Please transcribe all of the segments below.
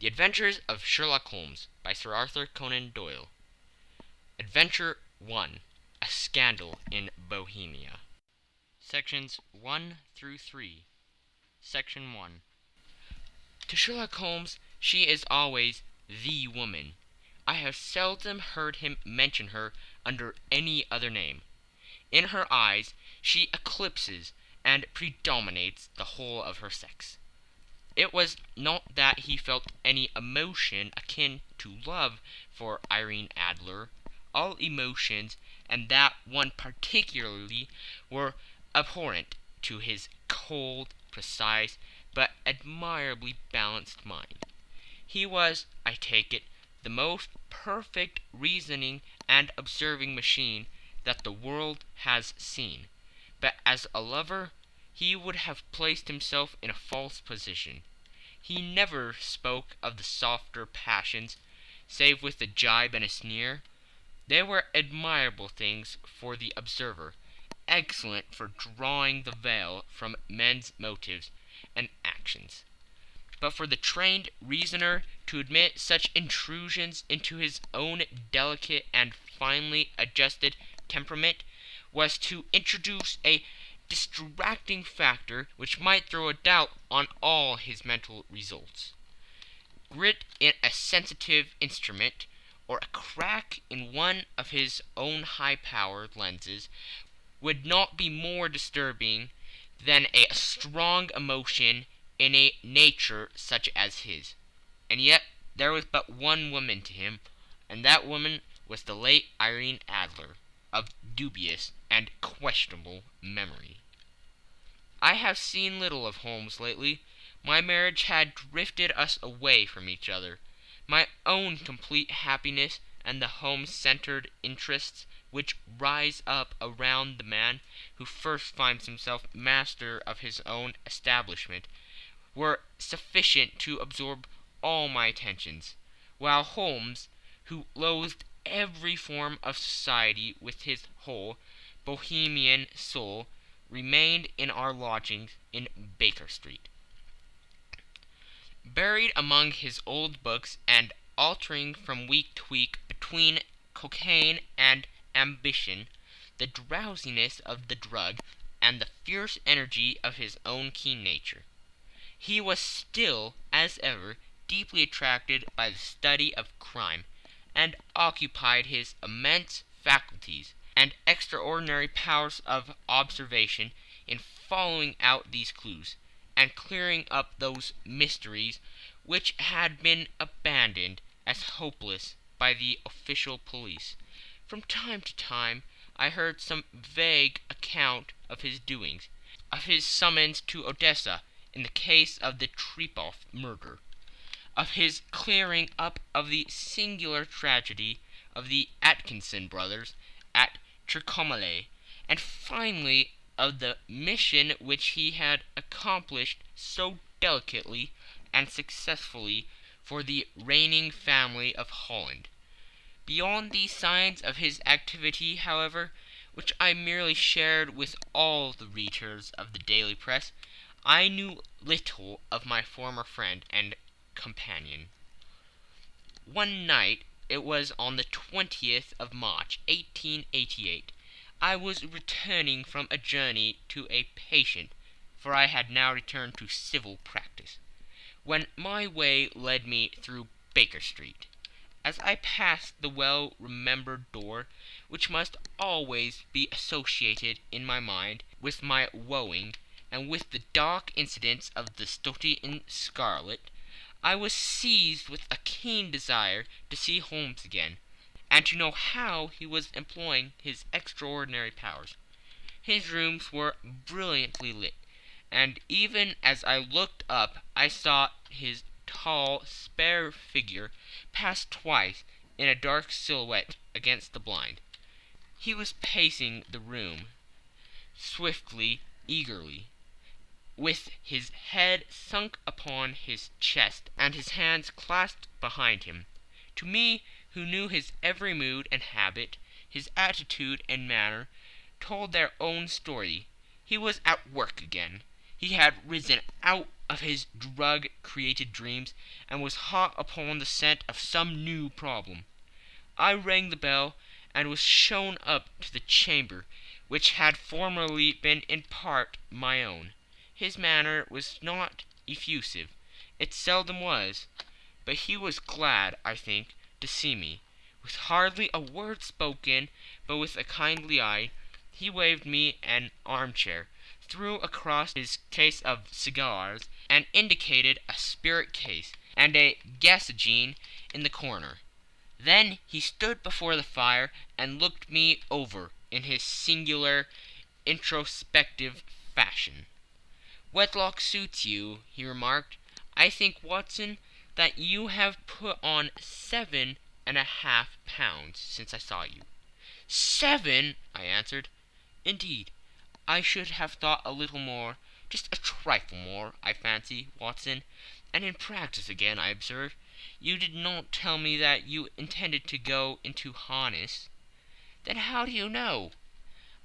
The Adventures of Sherlock Holmes by Sir Arthur Conan Doyle. Adventure 1. A Scandal in Bohemia. Sections 1 through 3. Section 1. To Sherlock Holmes, she is always the woman. I have seldom heard him mention her under any other name. In her eyes, she eclipses and predominates the whole of her sex. It was not that he felt any emotion akin to love for Irene Adler. All emotions, and that one particularly, were abhorrent to his cold, precise, but admirably balanced mind. He was, I take it, the most perfect reasoning and observing machine that the world has seen. But as a lover, he would have placed himself in a false position. He never spoke of the softer passions, save with a jibe and a sneer. They were admirable things for the observer, excellent for drawing the veil from men's motives and actions. But for the trained reasoner to admit such intrusions into his own delicate and finely adjusted temperament was to introduce a distracting factor which might throw a doubt on all his mental results. Grit in a sensitive instrument, or a crack in one of his own high-powered lenses, would not be more disturbing than a strong emotion in a nature such as his. And yet there was but one woman to him, and that woman was the late Irene Adler, of dubious and questionable memory. I have seen little of Holmes lately. My marriage had drifted us away from each other. My own complete happiness and the home-centered interests which rise up around the man who first finds himself master of his own establishment were sufficient to absorb all my attentions, while Holmes, who loathed every form of society with his whole Bohemian soul, remained in our lodgings in Baker Street. Buried among his old books and altering from week to week between cocaine and ambition, the drowsiness of the drug, and the fierce energy of his own keen nature, he was still, as ever, deeply attracted by the study of crime, and occupied his immense faculties and extraordinary powers of observation in following out these clues, and clearing up those mysteries which had been abandoned as hopeless by the official police. From time to time I heard some vague account of his doings, of his summons to Odessa in the case of the Trepov murder, of his clearing up of the singular tragedy of the Atkinson brothers at Trincomalee, and finally of the mission which he had accomplished so delicately and successfully for the reigning family of Holland. Beyond these signs of his activity, however, which I merely shared with all the readers of the daily press, I knew little of my former friend and companion. One night, it was on the 20th of March, 1888, I was returning from a journey to a patient, for I had now returned to civil practice, when my way led me through Baker Street. As I passed the well-remembered door, which must always be associated in my mind with my wooing, and with the dark incidents of the Stoty in Scarlet, I was seized with a keen desire to see Holmes again, and to know how he was employing his extraordinary powers. His rooms were brilliantly lit, and even as I looked up I saw his tall, spare figure pass twice in a dark silhouette against the blind. He was pacing the room, swiftly, eagerly, with his head sunk upon his chest and his hands clasped behind him. To me, who knew his every mood and habit, his attitude and manner, told their own story. He was at work again. He had risen out of his drug-created dreams, and was hot upon the scent of some new problem. I rang the bell, and was shown up to the chamber, which had formerly been in part my own. His manner was not effusive. It seldom was. But he was glad, I think, to see me. With hardly a word spoken, but with a kindly eye, he waved me an armchair, threw across his case of cigars, and indicated a spirit case and a gasogene in the corner. Then he stood before the fire and looked me over in his singular introspective fashion. "Wedlock suits you," he remarked. "I think, Watson, that you have put on 7.5 pounds since I saw you." "7!" I answered. "Indeed, I should have thought a little more, just a trifle more, I fancy, Watson. And in practice again, I observe. You did not tell me that you intended to go into harness." "Then how do you know?"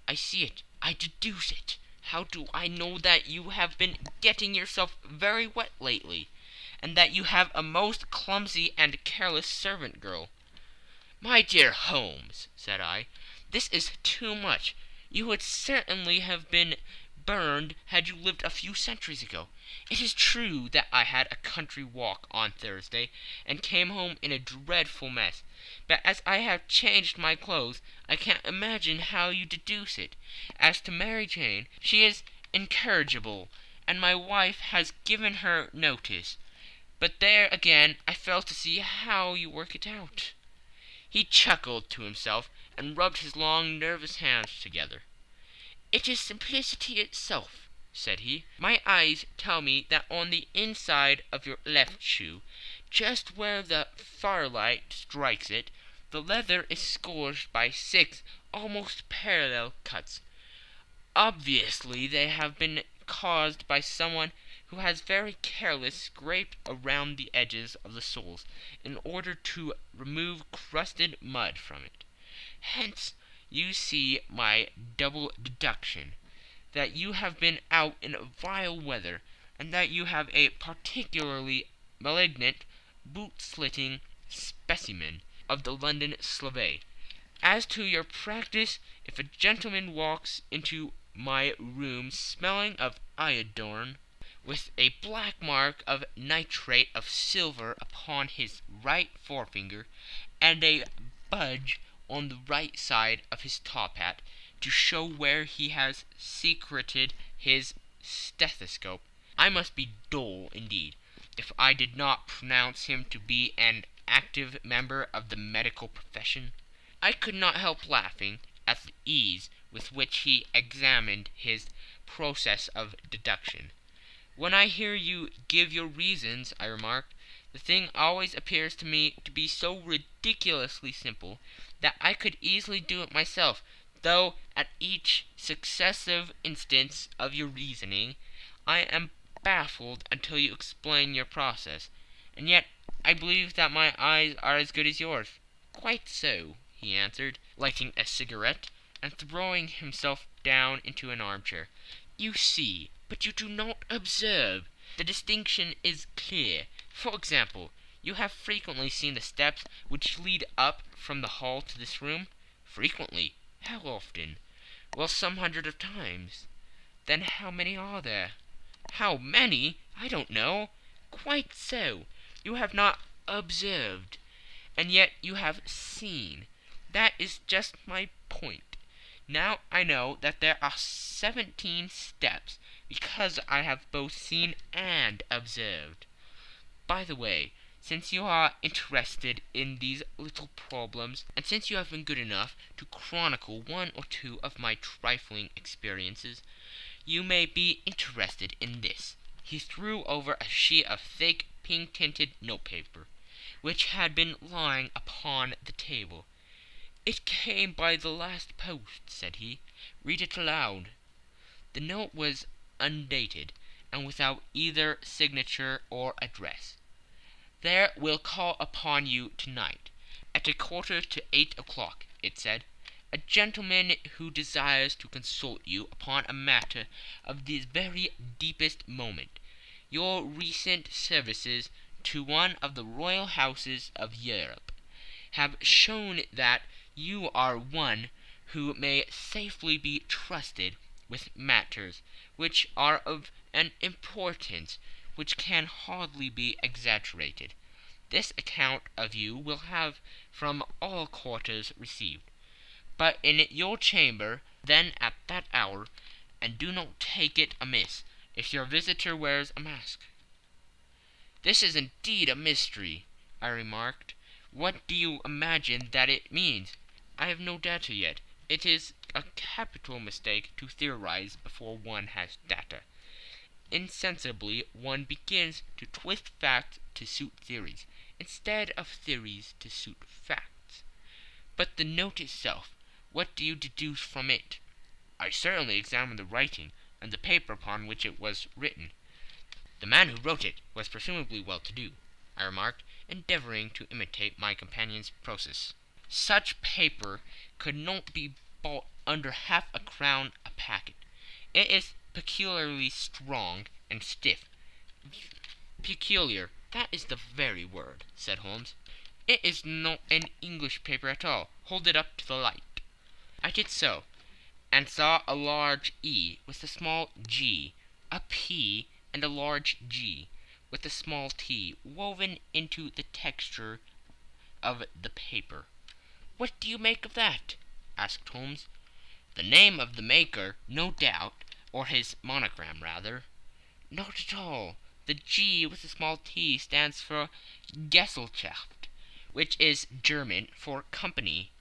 "I see it. I deduce it. How do I know that you have been getting yourself very wet lately, and that you have a most clumsy and careless servant girl?" "My dear Holmes," said I, "this is too much. You would certainly have been burned had you lived a few centuries ago. It is true that I had a country walk on Thursday, and came home in a dreadful mess. But as I have changed my clothes, I can't imagine how you deduce it. As to Mary Jane, she is incorrigible, and my wife has given her notice. But there again I fail to see how you work it out." He chuckled to himself, and rubbed his long, nervous hands together. "It is simplicity itself," said he. "My eyes tell me that on the inside of your left shoe, just where the firelight strikes it, the leather is scourged by 6 almost parallel cuts. Obviously they have been caused by someone who has very carelessly scraped around the edges of the soles in order to remove crusted mud from it. Hence you see my double deduction, that you have been out in vile weather, and that you have a particularly malignant boot-slitting specimen of the London Slave. As to your practice, if a gentleman walks into my room smelling of iodine, with a black mark of nitrate of silver upon his right forefinger, and a budge on the right side of his top hat, to show where he has secreted his stethoscope, I must be dull indeed if I did not pronounce him to be an active member of the medical profession." I could not help laughing at the ease with which he examined his process of deduction. "When I hear you give your reasons," I remarked, "the thing always appears to me to be so ridiculously simple that I could easily do it myself, though at each successive instance of your reasoning I am baffled until you explain your process. And yet I believe that my eyes are as good as yours." "Quite so," he answered, lighting a cigarette, and throwing himself down into an armchair. "You see, but you do not observe. The distinction is clear. For example, you have frequently seen the steps which lead up from the hall to this room?" "Frequently." "How often?" "Well, some hundreds of times." "Then how many are there?" "How many? I don't know." "Quite so. You have not observed, and yet you have seen. That is just my point. Now I know that there are 17 steps, because I have both seen and observed. By the way, since you are interested in these little problems, and since you have been good enough to chronicle one or two of my trifling experiences, you may be interested in this." He threw over a sheet of thick, pink-tinted notepaper, which had been lying upon the table. "It came by the last post," said he. "Read it aloud." The note was undated, and without either signature or address. "There will call upon you tonight, at 7:45, it said, "a gentleman who desires to consult you upon a matter of the very deepest moment. your recent services to one of the royal houses of Europe have shown that you are one who may safely be trusted with matters which are of an importance which can hardly be exaggerated. This account of you will have from all quarters received, but in your chamber then at that hour, and do not take it amiss if your visitor wears a mask." "This is indeed a mystery," I remarked. "What do you imagine that it means?" "I have no data yet. It is a capital mistake to theorize before one has data. Insensibly one begins to twist facts to suit theories, instead of theories to suit facts. But the note itself, what do you deduce from it?" "I certainly examined the writing, and the paper upon which it was written." "The man who wrote it was presumably well-to-do," I remarked, endeavoring to imitate my companion's process. "Such paper could not be bought under half a crown a packet. It is peculiarly strong and stiff." "Peculiar, that is the very word," said Holmes. "It is not an English paper at all. Hold it up to the light." I did so, and saw a large E with a small g, a P and a large G with a small t woven into the texture of the paper. "What do you make of that?" asked Holmes. "The name of the maker, no doubt, or his monogram, rather." "Not at all. The G with the small t stands for Gesellschaft, which is German for company.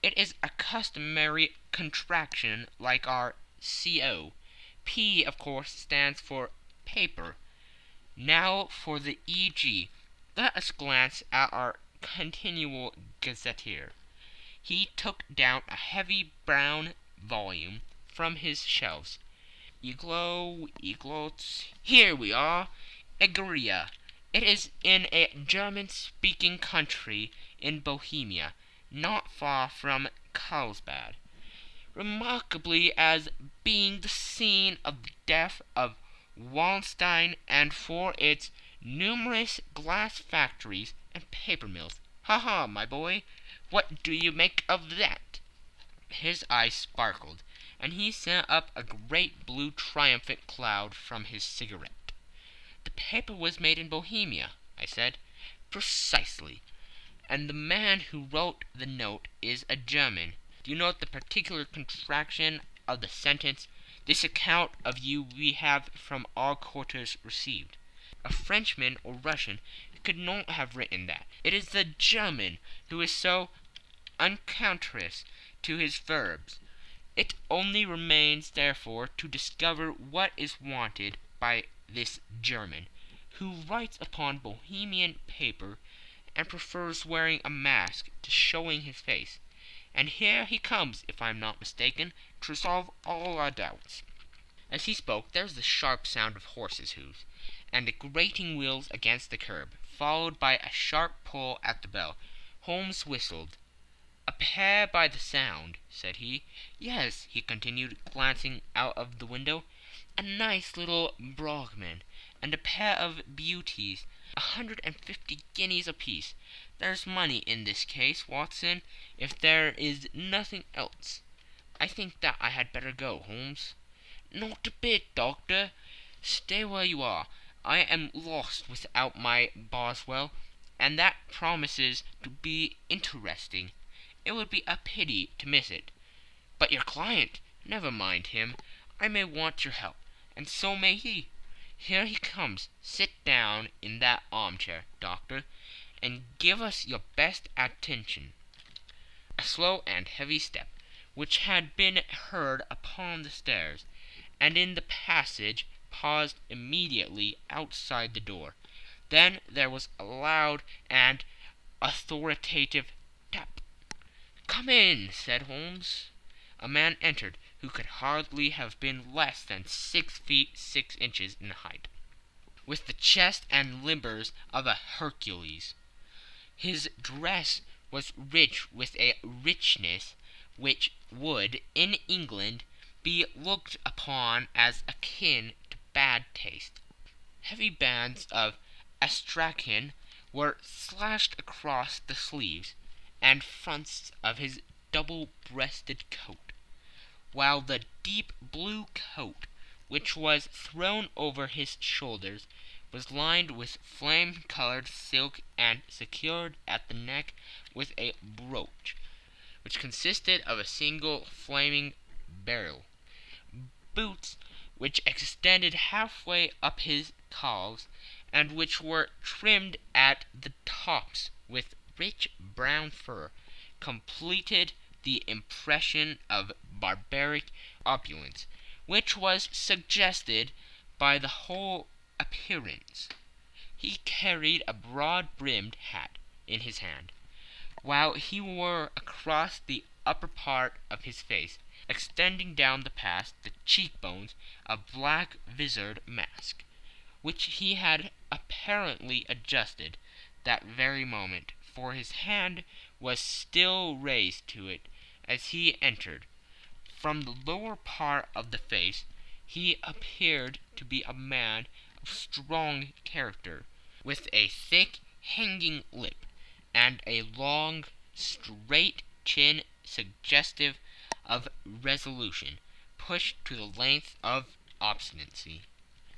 It is a customary contraction like our CO. P, of course, stands for paper. Now for the EG. Let us glance at our continual gazetteer." He took down a heavy brown volume from his shelves. Eglots. Here we are. Egeria. It is in a German-speaking country in Bohemia, not far from Carlsbad, remarkably as being the scene of the death of Wallenstein, and for its numerous glass factories and paper mills. Ha, my boy, what do you make of that?" His eyes sparkled, and he sent up a great blue triumphant cloud from his cigarette. "The paper was made in Bohemia," I said. "Precisely. And the man who wrote the note is a German. Do you note the particular contraction of the sentence, 'This account of you we have from all quarters received'? A Frenchman or Russian could not have written that. It is the German who is so unctuous to his verbs. It only remains, therefore, to discover what is wanted by this German, who writes upon Bohemian paper and prefers wearing a mask to showing his face. And here he comes, if I am not mistaken, to resolve all our doubts." As he spoke, there was the sharp sound of horses' hoofs, and the grating wheels against the curb, followed by a sharp pull at the bell. Holmes whistled. "A pair by the sound," said he. "Yes," he continued, glancing out of the window, "a nice little Brahmin, and a pair of beauties, 150 guineas apiece. There's money in this case, Watson, if there is nothing else. I think that I had better go, Holmes." "Not a bit, Doctor. Stay where you are. I am lost without my Boswell, and that promises to be interesting. It would be a pity to miss it. But your client, never mind him. I may want your help, and so may he. Here he comes. Sit down in that armchair, Doctor, and give us your best attention." A slow and heavy step, which had been heard upon the stairs and in the passage, paused immediately outside the door. Then there was a loud and authoritative tap. "Come in," said Holmes. A man entered who could hardly have been less than 6 feet 6 inches in height, with the chest and limbers of a Hercules. His dress was rich with a richness which would, in England, be looked upon as akin to bad taste. Heavy bands of astrakhan were slashed across the sleeves and fronts of his double-breasted coat, while the deep blue coat, which was thrown over his shoulders, was lined with flame-colored silk and secured at the neck with a brooch, which consisted of a single flaming beryl. Boots which extended halfway up his calves, and which were trimmed at the tops with rich brown fur, completed the impression of barbaric opulence, which was suggested by the whole appearance. He carried a broad-brimmed hat in his hand, while he wore across the upper part of his face, extending down past the cheekbones, a black visored mask, which he had apparently adjusted that very moment, for his hand was still raised to it as he entered. From the lower part of the face he appeared to be a man of strong character, with a thick hanging lip, and a long, straight chin suggestive of resolution, pushed to the length of obstinacy.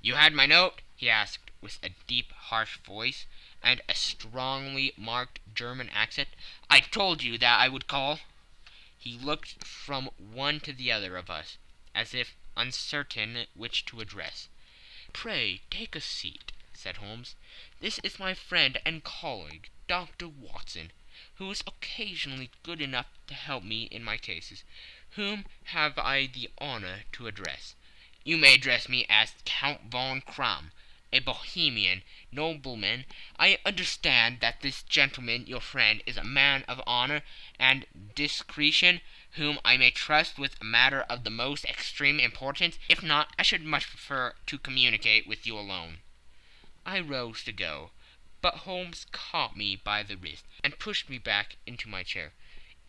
"You had my note?" he asked, with a deep, harsh voice, and a strongly marked German accent. "I told you that I would call." He looked from one to the other of us, as if uncertain which to address. "Pray take a seat," said Holmes. "This is my friend and colleague, Dr. Watson, who is occasionally good enough to help me in my cases. Whom have I the honor to address?" "You may address me as Count von Kramm, a Bohemian nobleman. I understand that this gentleman, your friend, is a man of honor and discretion, whom I may trust with a matter of the most extreme importance. If not, I should much prefer to communicate with you alone." I rose to go, but Holmes caught me by the wrist and pushed me back into my chair.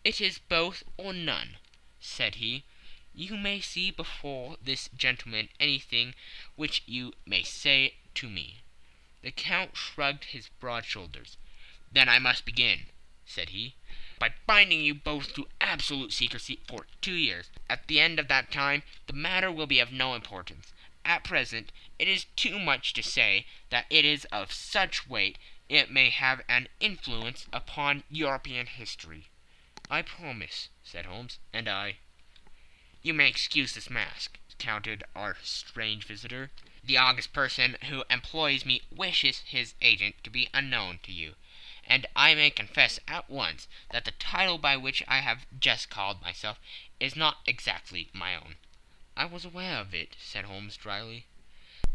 "It is both or none," said he. "You may see before this gentleman anything which you may say to me." The Count shrugged his broad shoulders. "Then I must begin," said he, "by binding you both to absolute secrecy for 2 years. At the end of that time the matter will be of no importance. At present it is too much to say that it is of such weight it may have an influence upon European history." "I promise," said Holmes, "and I—" "You may excuse this mask," countered our strange visitor. "The august person who employs me wishes his agent to be unknown to you, and I may confess at once that the title by which I have just called myself is not exactly my own." "I was aware of it," said Holmes dryly.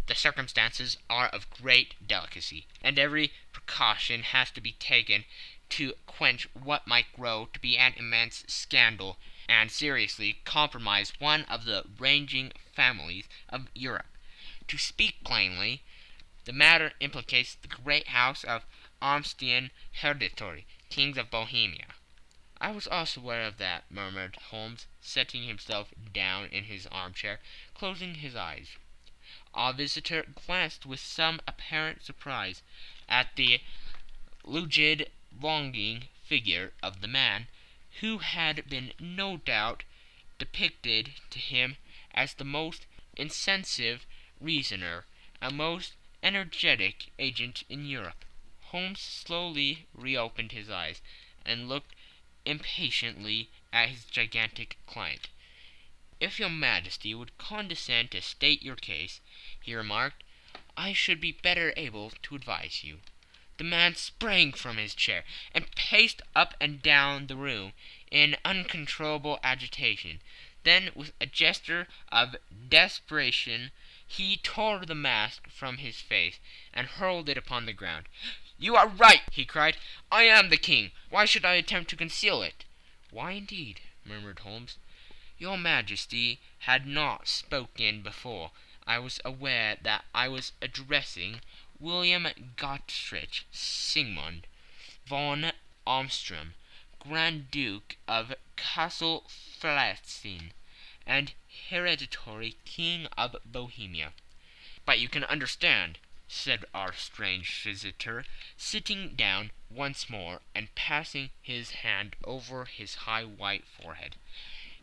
"The circumstances are of great delicacy, and every precaution has to be taken to quench what might grow to be an immense scandal and seriously compromise one of the reigning families of Europe. To speak plainly, the matter implicates the great house of Amstein Hereditary, kings of Bohemia." "I was also aware of that," murmured Holmes, setting himself down in his armchair, closing his eyes. Our visitor glanced with some apparent surprise at the rigid, longing figure of the man, who had been no doubt depicted to him as the most incisive reasoner and most energetic agent in Europe. Holmes slowly reopened his eyes and looked impatiently at his gigantic client. "If your Majesty would condescend to state your case," he remarked, "I should be better able to advise you." The man sprang from his chair and paced up and down the room in uncontrollable agitation. Then, with a gesture of desperation, he tore the mask from his face and hurled it upon the ground. "You are right!" he cried. "I am the king. Why should I attempt to conceal it?" "Why, indeed?" murmured Holmes. "Your Majesty had not spoken before. I was aware that I was addressing William Gottrich Sigmund von Amsterdam, Grand Duke of Kassel-Flatten, and hereditary King of Bohemia." "But you can understand," said our strange visitor, sitting down once more and passing his hand over his high white forehead.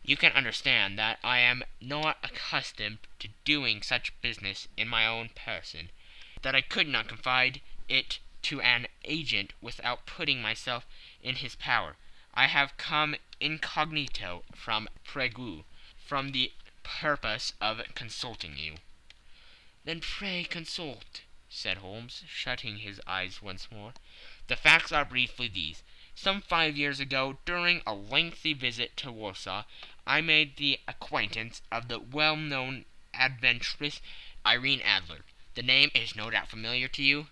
"You can understand that I am not accustomed to doing such business in my own person, that I could not confide it to an agent without putting myself in his power. I have come incognito from Prague, from the purpose of consulting you." "Then pray consult," said Holmes, shutting his eyes once more. "The facts are briefly these. Some 5 years ago, during a lengthy visit to Warsaw, I made the acquaintance of the well-known adventuress Irene Adler. The name is no doubt familiar to you?"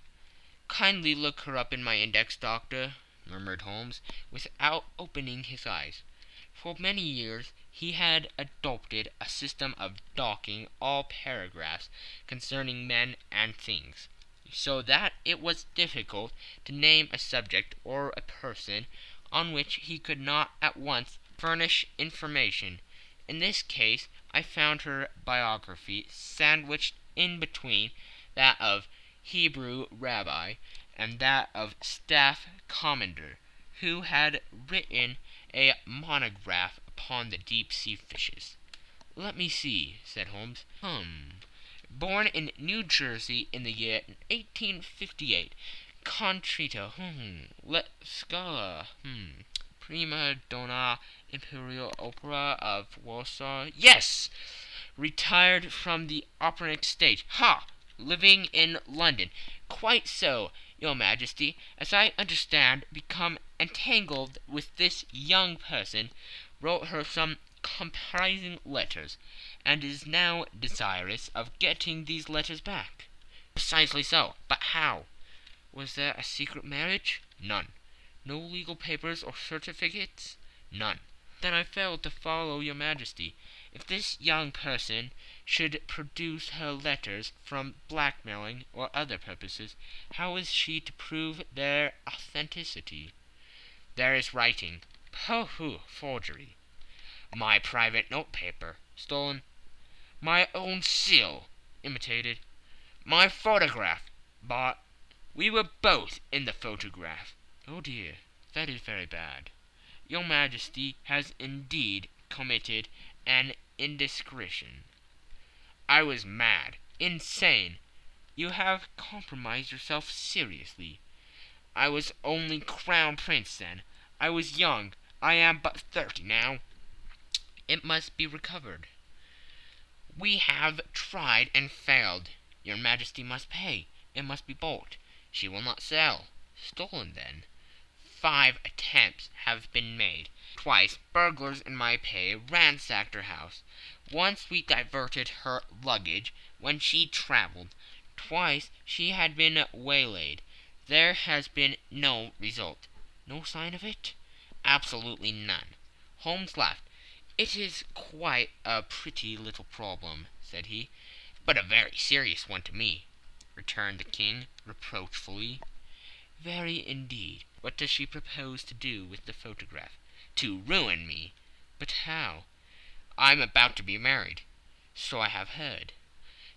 "Kindly look her up in my index, Doctor," murmured Holmes, without opening his eyes. For many years he had adopted a system of docking all paragraphs concerning men and things, so that it was difficult to name a subject or a person on which he could not at once furnish information. In this case I found her biography sandwiched in between that of Hebrew rabbi and that of staff commander, who had written a monograph upon the deep-sea fishes. "Let me see," said Holmes. Born in New Jersey in the year 1858. Contrito. Let Scala. Prima donna Imperial Opera of Warsaw. Yes! Retired from the operatic stage. Ha! Living in London. Quite so, Your Majesty. As I understand, become entangled with this young person, wrote her some compromising letters, and is now desirous of getting these letters back." "Precisely so. But how? Was there a secret marriage?" "None." "No legal papers or certificates?" "None." "Then I fail to follow, Your Majesty. If this young person should produce her letters from blackmailing or other purposes, how is she to prove their authenticity?" "There is writing." "Pooh! Forgery." "My private notepaper." "Stolen." "My own seal." "Imitated." "My photograph." "Bought." "We were both in the photograph." "Oh dear, that is very bad. Your Majesty has indeed committed an indiscretion." "I was mad, insane." "You have compromised yourself seriously." "I was only Crown Prince then. I was young. I am but 30 now." "It must be recovered." "We have tried and failed." "Your Majesty must pay. It must be bought." "She will not sell." "Stolen, then." 5 attempts have been made. Twice burglars in my pay ransacked her house. Once we diverted her luggage when she travelled. Twice she had been waylaid. There has been no result. "No sign of it?" "Absolutely none." Holmes laughed. "It is quite a pretty little problem," said he. "But a very serious one to me," returned the King, reproachfully. "Very indeed. What does she propose to do with the photograph?" "To ruin me." "But how?" "I'm about to be married." "So I have heard."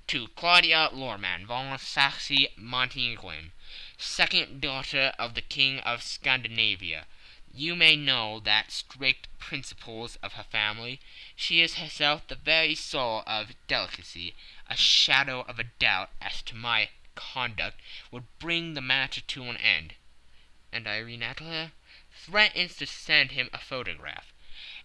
"To Claudia Lorman von Saxe-Montenegrin, second daughter of the King of Scandinavia. You may know the strict principles of her family. She is herself the very soul of delicacy. A shadow of a doubt as to my conduct would bring the matter to an end." "And Irene Adler?" "Threatens to send him a photograph.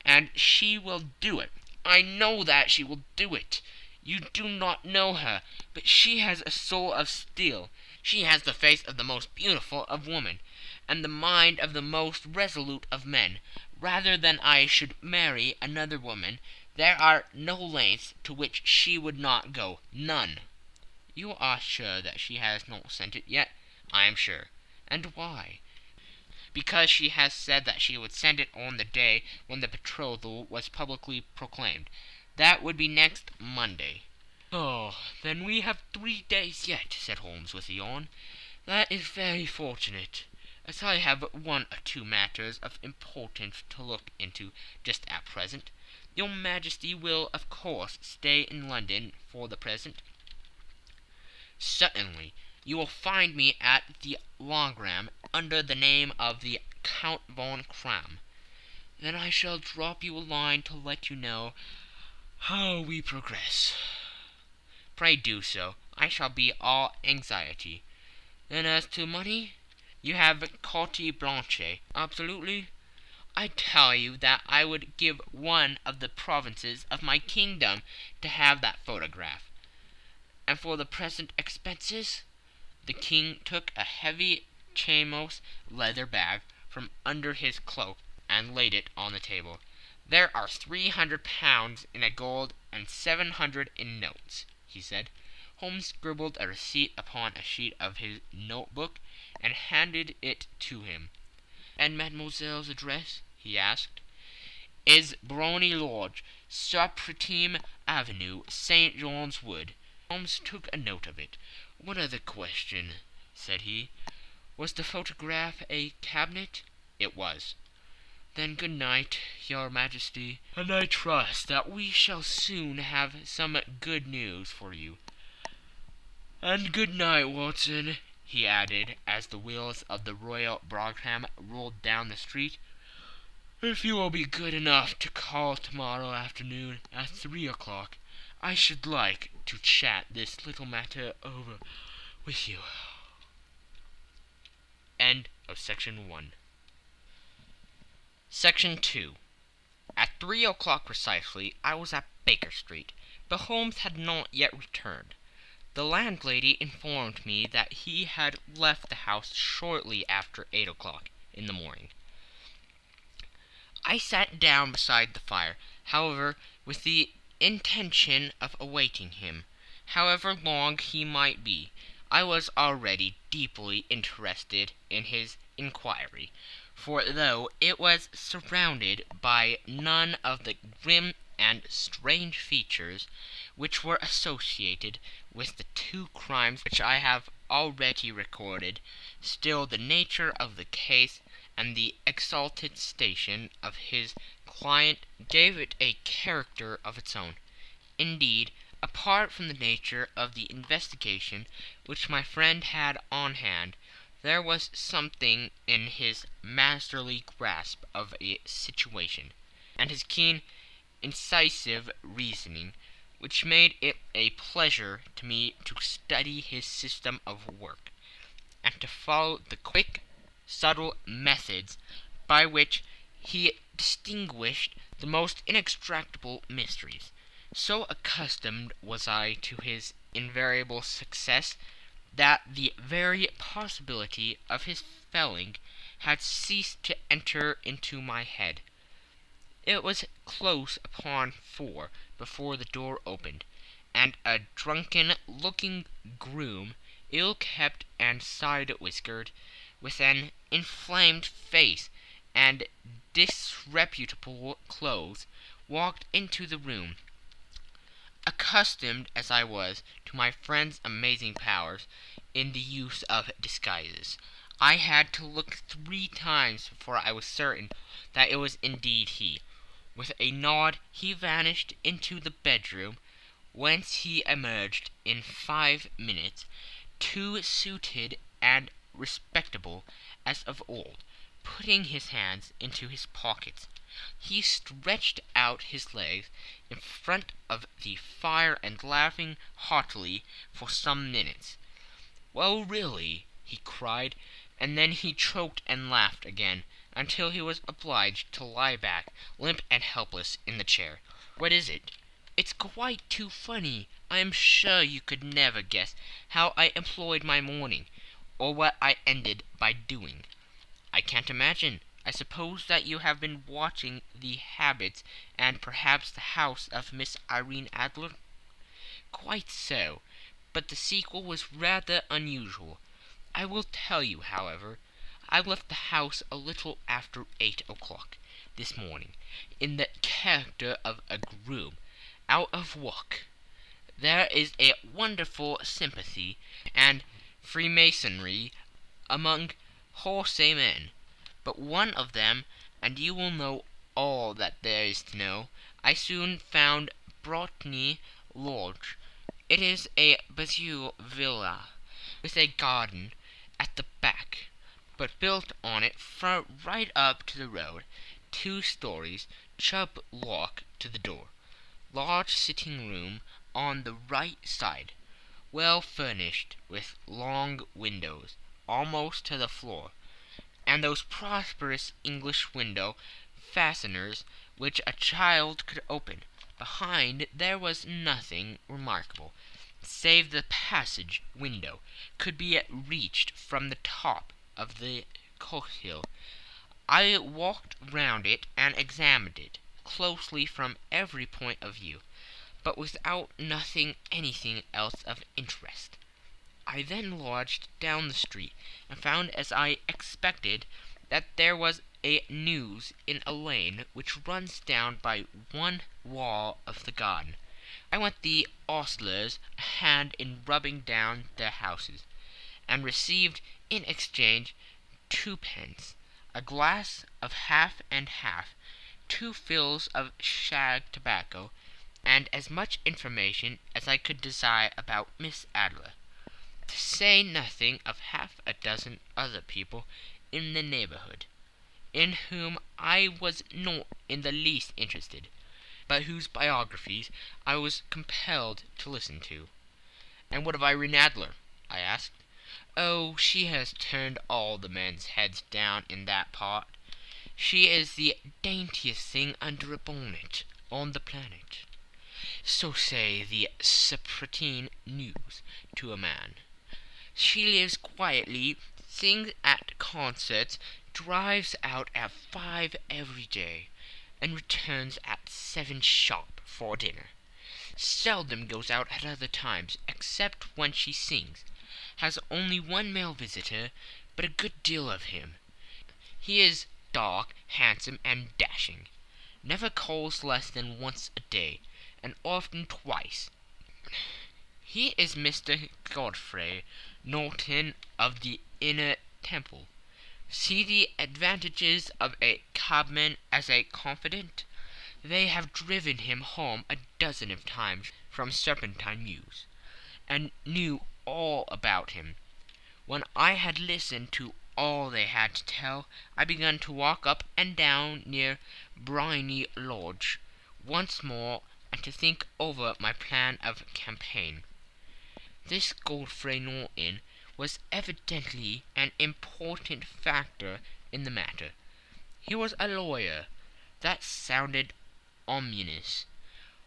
And she will do it. I know that she will do it. You do not know her, but she has a soul of steel. She has the face of the most beautiful of women, and the mind of the most resolute of men. Rather than I should marry another woman, there are no lengths to which she would not go. None." "You are sure that she has not sent it yet?" "I am sure." "And why?" "Because she has said that she would send it on the day when the betrothal was publicly proclaimed. That would be next Monday." "Oh, then we have 3 days yet," said Holmes with a yawn. "That is very fortunate, as I have 1 or 2 matters of importance to look into just at present. Your Majesty will, of course, stay in London for the present?" "Certainly. You will find me at the Logram under the name of the Count von Kram. Then I shall drop you a line to let you know how we progress. Pray do so. I shall be all anxiety. Then as to money, you have carte blanche. Absolutely. I tell you that I would give one of the provinces of my kingdom to have that photograph. And for the present expenses, the king took a heavy chamois leather bag from under his cloak and laid it on the table. There are 300 pounds in gold and 700 in notes, he said. Holmes scribbled a receipt upon a sheet of his notebook and handed it to him. And mademoiselle's address, he asked. Is Brony Lodge, Supretime Avenue, St. John's Wood. Holmes took a note of it. One other question, said he. Was the photograph a cabinet? It was. Then good night, your majesty, and I trust that we shall soon have some good news for you. And good night, Watson, he added, as the wheels of the Royal Brougham rolled down the street. If you will be good enough to call tomorrow afternoon at 3 o'clock, I should like to chat this little matter over with you. End of Section 1. Section 2. At 3 o'clock precisely, I was at Baker Street, but Holmes had not yet returned. The landlady informed me that he had left the house shortly after 8 o'clock in the morning. I sat down beside the fire, however, with the intention of awaiting him. However long he might be, I was already deeply interested in his inquiry, for though it was surrounded by none of the grim and strange features which were associated with the two crimes which I have already recorded, still the nature of the case and the exalted station of his client gave it a character of its own. Indeed, apart from the nature of the investigation which my friend had on hand, there was something in his masterly grasp of a situation, and his keen, incisive reasoning, which made it a pleasure to me to study his system of work, and to follow the quick, subtle methods by which he distinguished the most inextractable mysteries. So accustomed was I to his invariable success that the very possibility of his failing had ceased to enter into my head. It was close upon 4 before the door opened, and a drunken-looking groom, ill-kept and side-whiskered, with an inflamed face and disreputable clothes, walked into the room. Accustomed as I was to my friend's amazing powers in the use of disguises, I had to look 3 times before I was certain that it was indeed he. With a nod he vanished into the bedroom, whence he emerged in 5 minutes, too suited and respectable as of old. Putting his hands into his pockets, he stretched out his legs in front of the fire and laughing heartily for some minutes. Well, really, he cried, and then he choked and laughed again, until he was obliged to lie back, limp and helpless, in the chair. What is it? It's quite too funny. I am sure you could never guess how I employed my morning, or what I ended by doing. I can't imagine. I suppose that you have been watching the habits and perhaps the house of Miss Irene Adler? Quite so, but the sequel was rather unusual. I will tell you, however. I left the house a little after 8 o'clock this morning, in the character of a groom, out of work. There is a wonderful sympathy and freemasonry among horsemen, but one of them, and you will know all that there is to know, I soon found Brotny Lodge. It is a Bazille villa, with a garden at the back, but built on it right up to the road, 2 stories, chub lock to the door, large sitting room on the right side, well furnished with long windows almost to the floor, and those prosperous English window fasteners which a child could open. Behind there was nothing remarkable, save the passage window could be reached from the top of the coach-hill. I walked round it and examined it closely from every point of view, but without nothing anything else of interest. I then lodged down the street, and found, as I expected, that there was a news in a lane which runs down by one wall of the garden. I went the ostlers a hand in rubbing down their houses, and received in exchange 2 pence, a glass of half and half, 2 fills of shag tobacco, and as much information as I could desire about Miss Adler, to say nothing of half a dozen other people in the neighborhood, in whom I was not in the least interested, but whose biographies I was compelled to listen to. "And what of Irene Adler?" I asked. "Oh, she has turned all the men's heads down in that part. She is the daintiest thing under a bonnet on the planet. So say the Serpentine news to a man. She lives quietly, sings at concerts, drives out at 5 every day, and returns at 7 sharp for dinner. Seldom goes out at other times, except when she sings. Has only 1 male visitor, but a good deal of him. He is dark, handsome, and dashing. Never calls less than once a day, and often twice. He is Mr. Godfrey Norton of the Inner Temple. See the advantages of a cabman as a confidant. They have driven him home a dozen of times from Serpentine Mews, and knew all about him. When I had listened to all they had to tell, I began to walk up and down near Briony Lodge once more, and to think over my plan of campaign. This Godfrey Norton was evidently an important factor in the matter. He was a lawyer. That sounded ominous.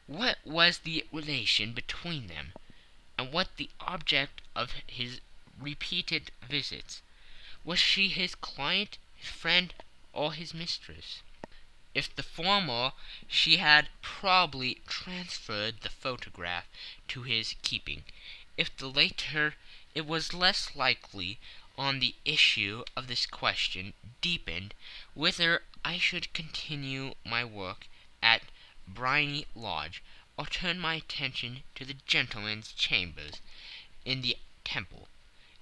What was the relation between them, and what the object of his repeated visits? Was she his client, his friend, or his mistress? If the former, she had probably transferred the photograph to his keeping. If the latter, it was less likely on the issue of this question deepened whether I should continue my work at Briony Lodge, or turn my attention to the gentlemen's chambers in the Temple.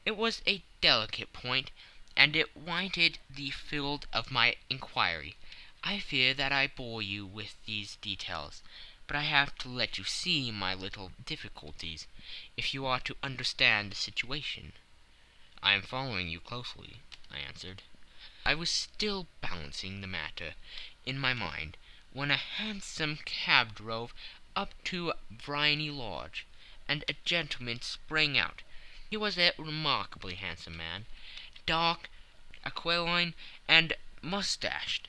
It was a delicate point, and it winded the field of my inquiry. I fear that I bore you with these details, but I have to let you see my little difficulties, if you are to understand the situation. "I am following you closely," I answered. I was still balancing the matter in my mind, when a hansom cab drove up to Briony Lodge, and a gentleman sprang out. He was a remarkably handsome man, dark, aquiline, and mustached,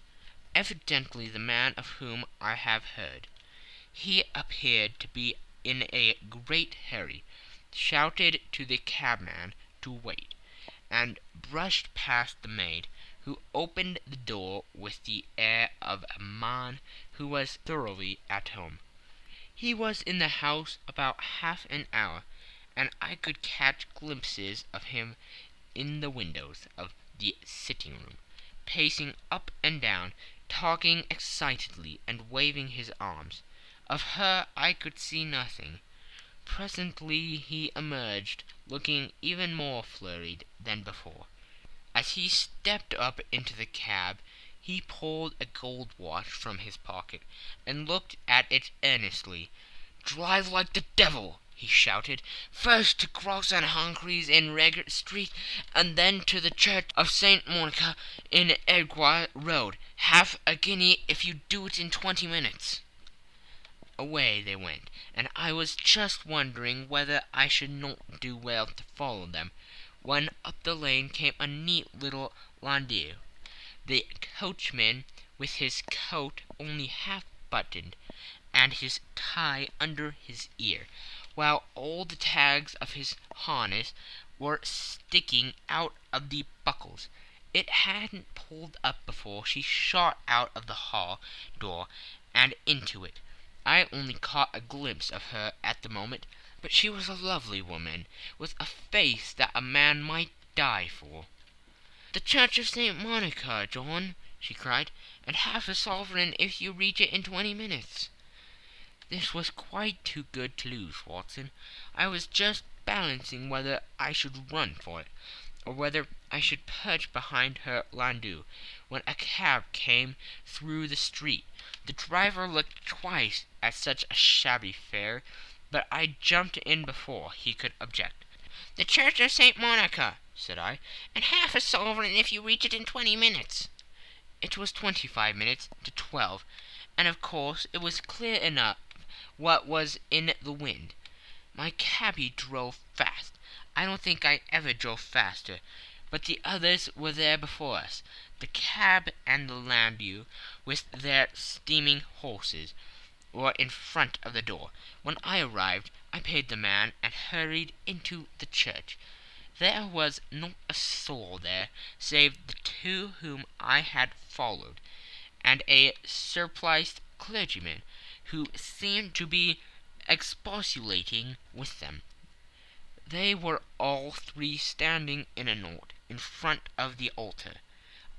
evidently the man of whom I have heard. He appeared to be in a great hurry, shouted to the cabman to wait, and brushed past the maid, who opened the door with the air of a man who was thoroughly at home. He was in the house about half an hour, and I could catch glimpses of him in the windows of the sitting-room, pacing up and down, talking excitedly, and waving his arms. Of her I could see nothing. Presently he emerged, looking even more flurried than before. As he stepped up into the cab, he pulled a gold watch from his pocket, and looked at it earnestly. "Drive like the devil!" he shouted. "First to Gross and Humphrey's in Regent Street, and then to the Church of St. Monica in Edgware Road. Half a guinea if you do it in 20 minutes." Away they went, and I was just wondering whether I should not do well to follow them, when up the lane came a neat little landau, the coachman with his coat only half buttoned, and his tie under his ear, while all the tags of his harness were sticking out of the buckles. It hadn't pulled up before she shot out of the hall door and into it. I only caught a glimpse of her at the moment, but she was a lovely woman, with a face that a man might die for. "The Church of St. Monica, John," she cried, "and half a sovereign if you reach it in 20 minutes." This was quite too good to lose, Watson. I was just balancing whether I should run for it, or whether I should perch behind her landau, when a cab came through the street. The driver looked twice at such a shabby fare, but I jumped in before he could object. "The Church of St. Monica," said I, "and half a sovereign if you reach it in 20 minutes." It was 25 minutes to 12, and of course it was clear enough what was in the wind. My cabby drove fast. I don't think I ever drove faster, but the others were there before us, the cab and the landau, with their steaming horses, were in front of the door. When I arrived, I paid the man and hurried into the church. There was not a soul there, save the two whom I had followed, and a surpliced clergyman, who seemed to be expostulating with them. They were all three standing in a knot in front of the altar.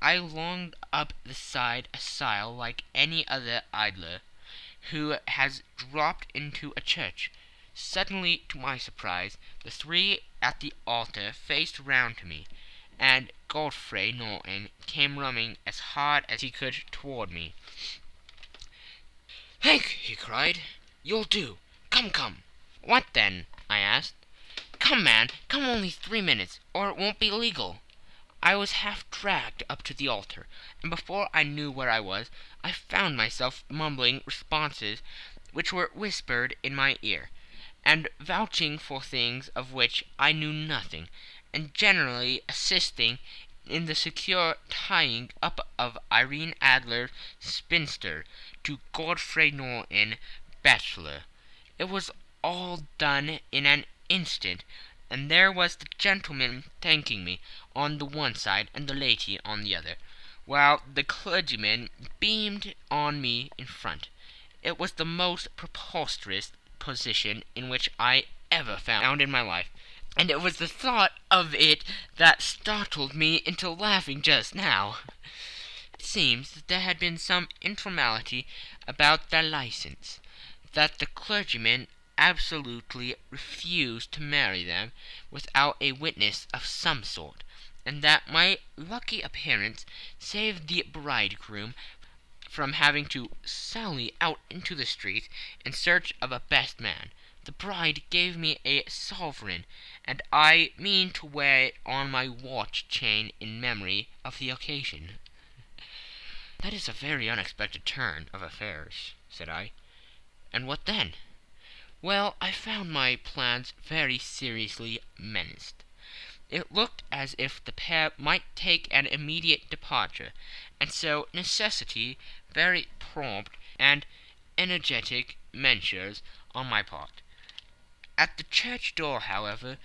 I longed up the side aisle like any other idler who has dropped into a church. Suddenly, to my surprise, the three at the altar faced round to me, and Godfrey Norton came running as hard as he could toward me. "Hank," he cried, "you'll do. Come. "What then?" I asked. "Come, man, come only 3 minutes, or it won't be legal." I was half dragged up to the altar, and before I knew where I was, I found myself mumbling responses which were whispered in my ear, and vouching for things of which I knew nothing, and generally assisting in the secure tying up of Irene Adler, spinster, to Godfrey Norton, bachelor. It was all done in an instant, and there was the gentleman thanking me on the one side and the lady on the other, while the clergyman beamed on me in front. It was the most preposterous position in which I ever found in my life, and it was the thought of it that startled me into laughing just now. It seems that there had been some informality about their license, that the clergyman absolutely refused to marry them without a witness of some sort, and that my lucky appearance saved the bridegroom from having to sally out into the street in search of a best man. The bride gave me a sovereign, and I mean to wear it on my watch chain in memory of the occasion. "That is a very unexpected turn of affairs," said I. "And what then?" "Well, I found my plans very seriously menaced. It looked as if the pair might take an immediate departure, and so necessity very prompt and energetic measures on my part. At the church door, however,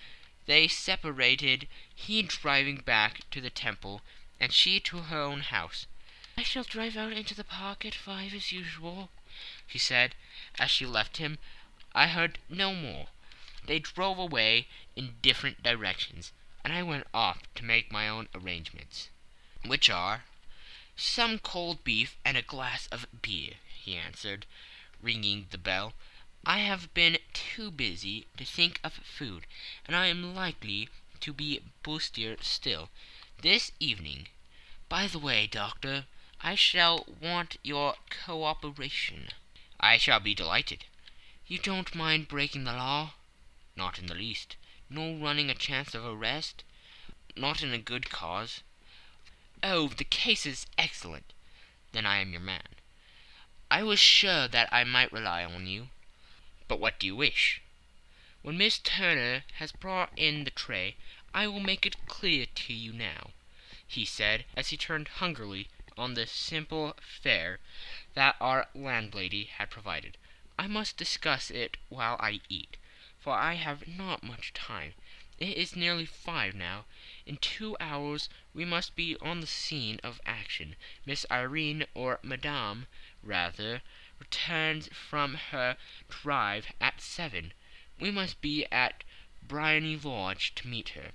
they separated, he driving back to the Temple, and she to her own house. "I shall drive out into the park at 5 as usual," she said, as she left him. I heard no more. They drove away in different directions, and I went off to make my own arrangements. "Which are?" "Some cold beef and a glass of beer," he answered, ringing the bell. "I have been too busy to think of food, and I am likely to be bustier still this evening. By the way, Doctor, I shall want your cooperation." "I shall be delighted." "You don't mind breaking the law?" Not in the least. No running a chance of arrest? Not in a good cause? Oh, the case is excellent. Then I am your man. I was sure that I might rely on you. But what do you wish? When Miss Turner has brought in the tray, I will make it clear to you now, he said, as he turned hungrily on the simple fare that our landlady had provided. I must discuss it while I eat, for I have not much time. It is nearly 5 now. In 2 hours we must be on the scene of action. Miss Irene, or Madame, rather, returns from her drive at 7. We must be at Briony Lodge to meet her.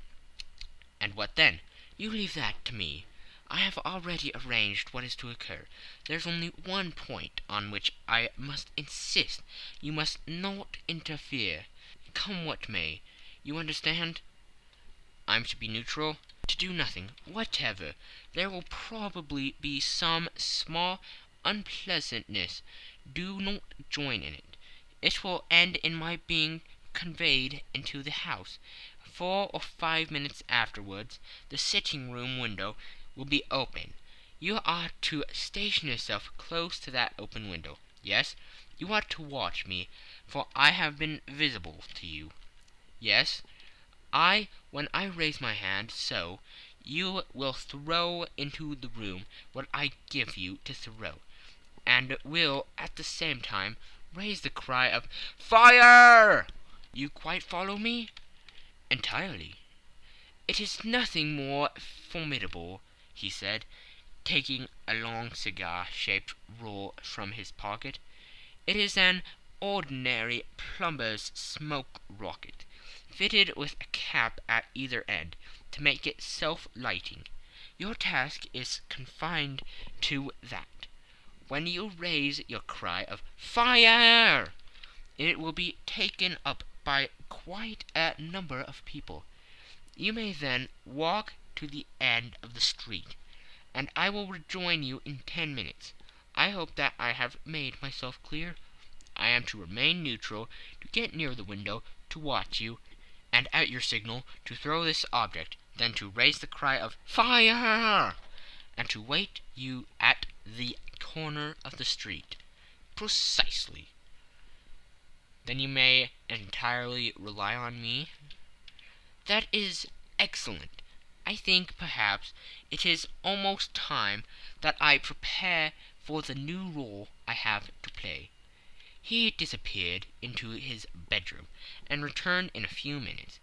And what then? You leave that to me. I have already arranged what is to occur. There's only one point on which I must insist. You must not interfere, come what may. You understand? I'm to be neutral, to do nothing whatever. There will probably be some small unpleasantness. Do not join in it. It will end in my being conveyed into the house. 4 or 5 minutes afterwards, the sitting-room window will be open. You are to station yourself close to that open window. Yes, you are to watch me, for I have been visible to you. Yes, when I raise my hand, so, you will throw into the room what I give you to throw, and will, at the same time, raise the cry of "Fire!" You quite follow me? Entirely. It is nothing more formidable, he said, taking a long cigar-shaped roll from his pocket. It is an ordinary plumber's smoke rocket, fitted with a cap at either end, to make it self-lighting. Your task is confined to that. When you raise your cry of "Fire!" it will be taken up by quite a number of people. You may then walk to the end of the street, and I will rejoin you in 10 minutes. I hope that I have made myself clear. I am to remain neutral, to get near the window, to watch you, and at your signal to throw this object, then to raise the cry of "Fire!" and to wait you at the corner of the street. Precisely. Then you may entirely rely on me? That is excellent. I think, perhaps, it is almost time that I prepare for the new role I have to play. He disappeared into his bedroom, and returned in a few minutes,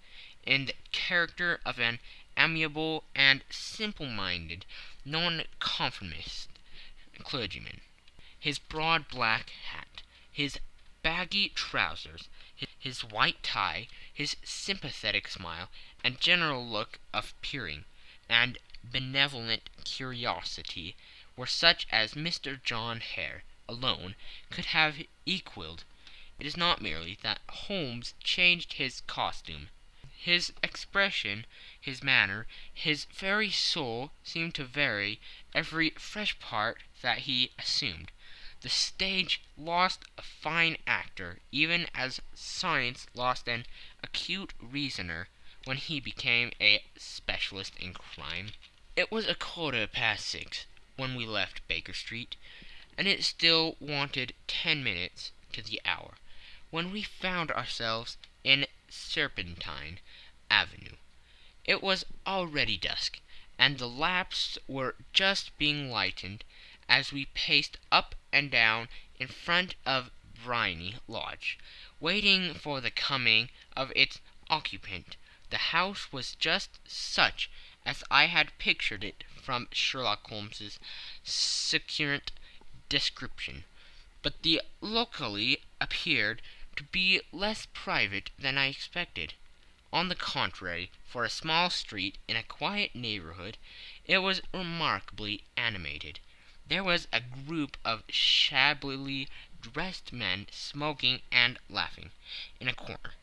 in the character of an amiable and simple-minded nonconformist clergyman. His broad black hat, his baggy trousers, his white tie, his sympathetic smile, and general look of peering and benevolent curiosity were such as Mr. John Hare alone could have equalled. It is not merely that Holmes changed his costume. His expression, his manner, his very soul seemed to vary every fresh part that he assumed. The stage lost a fine actor, even as science lost an acute reasoner when he became a specialist in crime. It was 6:15 when we left Baker Street, and it still wanted 10 minutes to the hour, when we found ourselves in Serpentine Avenue. It was already dusk, and the lamps were just being lighted as we paced up and down in front of Briony Lodge, waiting for the coming of its occupant. The house was just such as I had pictured it from Sherlock Holmes's succinct description, but the locality appeared to be less private than I expected. On the contrary, for a small street in a quiet neighborhood, it was remarkably animated. There was a group of shabbily dressed men smoking and laughing in a corner.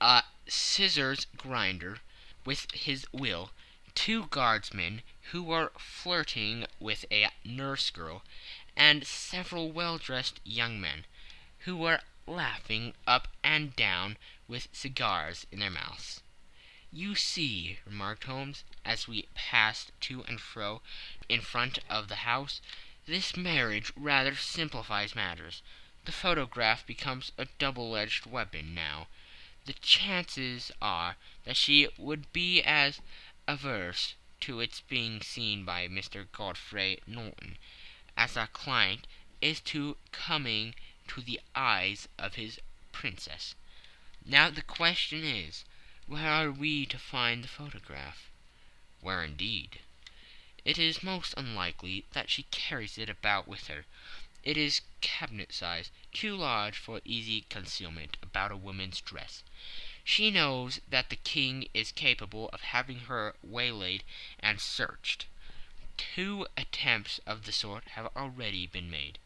A scissors grinder with his wheel, 2 guardsmen who were flirting with a nurse girl, and several well-dressed young men who were laughing up and down with cigars in their mouths. "You see," remarked Holmes, as we passed to and fro in front of the house, "this marriage rather simplifies matters. The photograph becomes a double-edged weapon now. The chances are that she would be as averse to its being seen by Mr. Godfrey Norton as our client is to coming to the eyes of his princess. Now the question is, where are we to find the photograph?" "Where indeed? It is most unlikely that she carries it about with her. It is cabinet size, too large for easy concealment about a woman's dress. She knows that the king is capable of having her waylaid and searched. 2 attempts of the sort have already been made.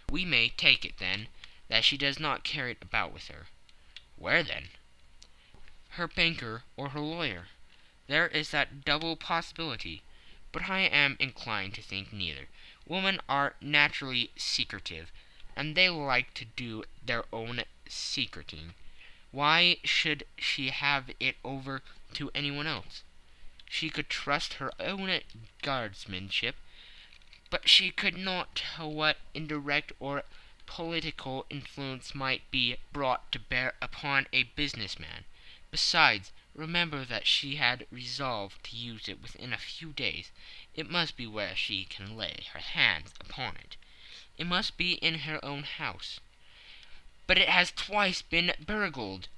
We may take it, then, that she does not carry it about with her." "Where, then?" "Her banker or her lawyer. There is that double possibility, but I am inclined to think neither. Women are naturally secretive, and they like to do their own secreting. Why should she have it over to anyone else? She could trust her own guardsmanship, but she could not tell what indirect or political influence might be brought to bear upon a business man. Besides, remember that she had resolved to use it within a few days. It must be where she can lay her hands upon it. It must be in her own house." "But it has twice been burgled."